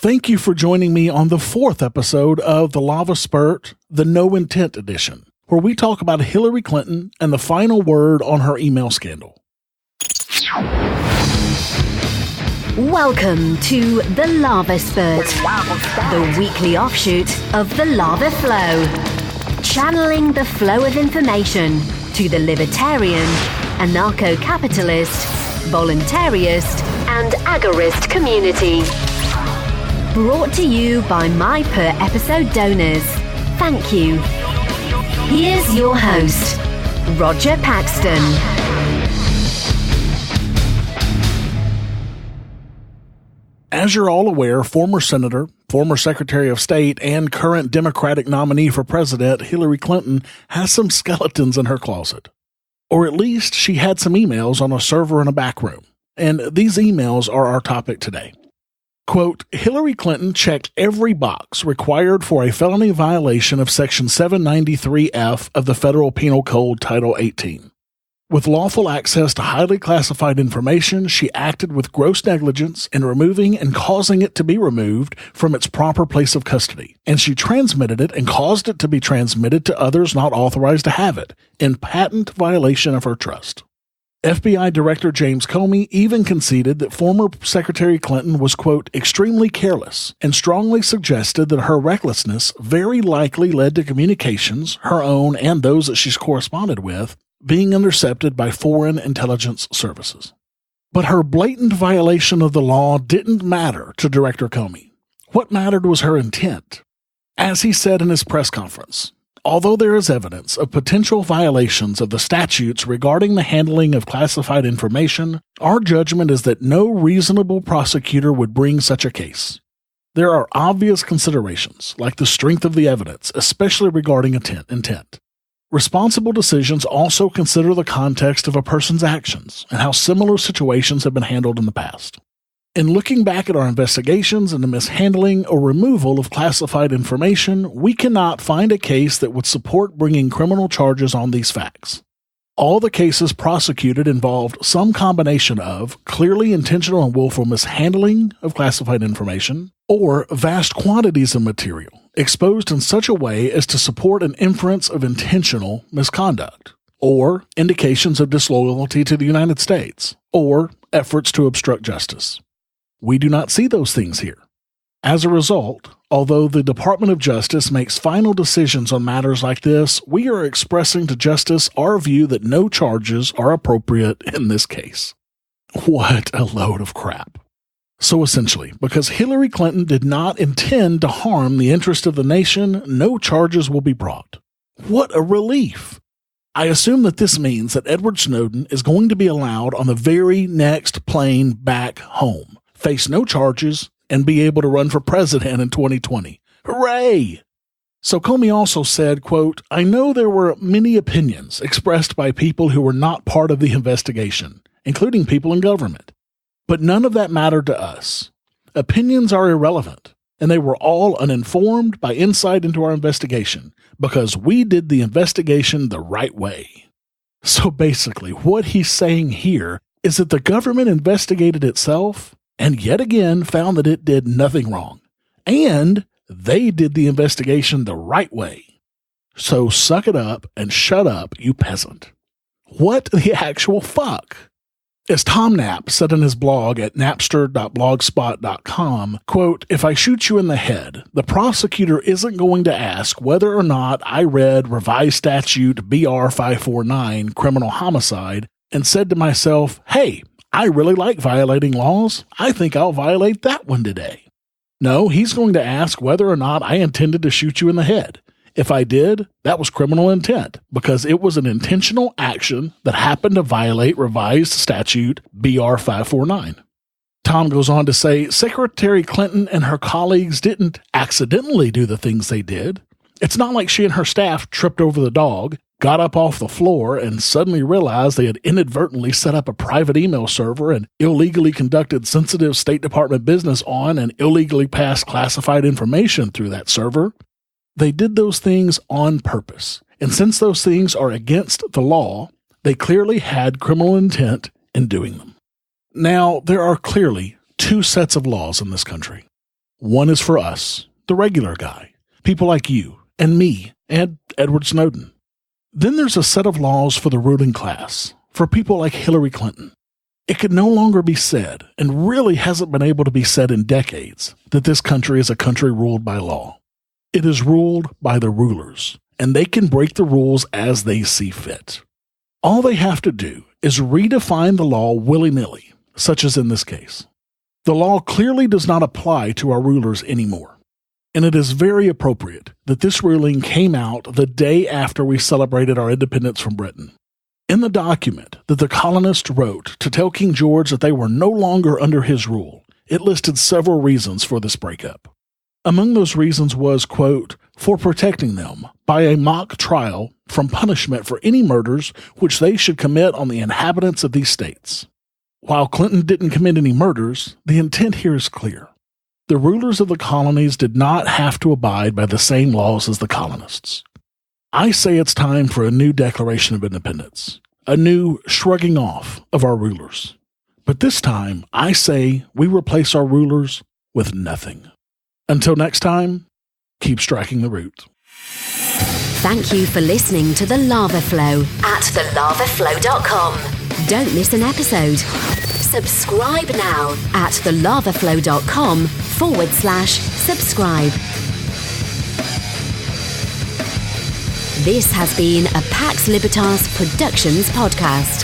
Thank you for joining me on the 4th episode of The Lava Spurt, the No Intent Edition, where we talk about Hillary Clinton and the final word on her email scandal. Welcome to The Lava Spurt, the weekly offshoot of The Lava Flow, channeling the flow of information to the libertarian, anarcho-capitalist, voluntarist, and agorist community. Brought to you by my per-episode donors. Thank you. Here's your host, Roger Paxton. As you're all aware, former Senator, former Secretary of State, and current Democratic nominee for President Hillary Clinton has some skeletons in her closet. Or at least she had some emails on a server in a back room. And these emails are our topic today. Quote, Hillary Clinton checked every box required for a felony violation of Section 793F of the Federal Penal Code Title 18. With lawful access to highly classified information, she acted with gross negligence in removing and causing it to be removed from its proper place of custody, and she transmitted it and caused it to be transmitted to others not authorized to have it, in patent violation of her trust. FBI Director James Comey even conceded that former Secretary Clinton was, quote, extremely careless and strongly suggested that her recklessness very likely led to communications, her own and those that she's corresponded with, being intercepted by foreign intelligence services. But her blatant violation of the law didn't matter to Director Comey. What mattered was her intent. As he said in his press conference, although there is evidence of potential violations of the statutes regarding the handling of classified information, our judgment is that no reasonable prosecutor would bring such a case. There are obvious considerations, like the strength of the evidence, especially regarding intent. Responsible decisions also consider the context of a person's actions and how similar situations have been handled in the past. In looking back at our investigations into mishandling or removal of classified information, we cannot find a case that would support bringing criminal charges on these facts. All the cases prosecuted involved some combination of clearly intentional and willful mishandling of classified information, or vast quantities of material exposed in such a way as to support an inference of intentional misconduct, or indications of disloyalty to the United States, or efforts to obstruct justice. We do not see those things here. As a result, although the Department of Justice makes final decisions on matters like this, we are expressing to Justice our view that no charges are appropriate in this case. What a load of crap. So essentially, because Hillary Clinton did not intend to harm the interest of the nation, no charges will be brought. What a relief! I assume that this means that Edward Snowden is going to be allowed on the very next plane back home, face no charges, and be able to run for president in 2020. Hooray! So Comey also said, quote, I know there were many opinions expressed by people who were not part of the investigation, including people in government. But none of that mattered to us. Opinions are irrelevant, and they were all uninformed by insight into our investigation, because we did the investigation the right way. So basically, what he's saying here is that the government investigated itself and yet again found that it did nothing wrong. And they did the investigation the right way. So suck it up and shut up, you peasant. What the actual fuck? As Tom Knapp said in his blog at napster.blogspot.com, quote, if I shoot you in the head, the prosecutor isn't going to ask whether or not I read revised statute BR 549, criminal homicide, and said to myself, hey, I really like violating laws. I think I'll violate that one today. No, he's going to ask whether or not I intended to shoot you in the head. If I did, that was criminal intent, because it was an intentional action that happened to violate revised statute BR 549. Tom goes on to say, Secretary Clinton and her colleagues didn't accidentally do the things they did. It's not like she and her staff tripped over the dog, got up off the floor, and suddenly realized they had inadvertently set up a private email server and illegally conducted sensitive State Department business on and illegally passed classified information through that server. They did those things on purpose, and since those things are against the law, they clearly had criminal intent in doing them. Now, there are clearly two sets of laws in this country. One is for us, the regular guy, people like you and me and Edward Snowden. Then there's a set of laws for the ruling class, for people like Hillary Clinton. It could no longer be said, and really hasn't been able to be said in decades, that this country is a country ruled by law. It is ruled by the rulers, and they can break the rules as they see fit. All they have to do is redefine the law willy-nilly, such as in this case. The law clearly does not apply to our rulers anymore, and it is very appropriate that this ruling came out the day after we celebrated our independence from Britain. In the document that the colonists wrote to tell King George that they were no longer under his rule, it listed several reasons for this breakup. Among those reasons was, quote, for protecting them by a mock trial from punishment for any murders which they should commit on the inhabitants of these states. While Clinton didn't commit any murders, the intent here is clear. The rulers of the colonies did not have to abide by the same laws as the colonists. I say it's time for a new Declaration of Independence, a new shrugging off of our rulers. But this time, I say we replace our rulers with nothing. Until next time, keep striking the root. Thank you for listening to The Lava Flow at thelavaflow.com. Don't miss an episode. Subscribe now at thelavaflow.com/subscribe. This has been a Pax Libertas Productions podcast.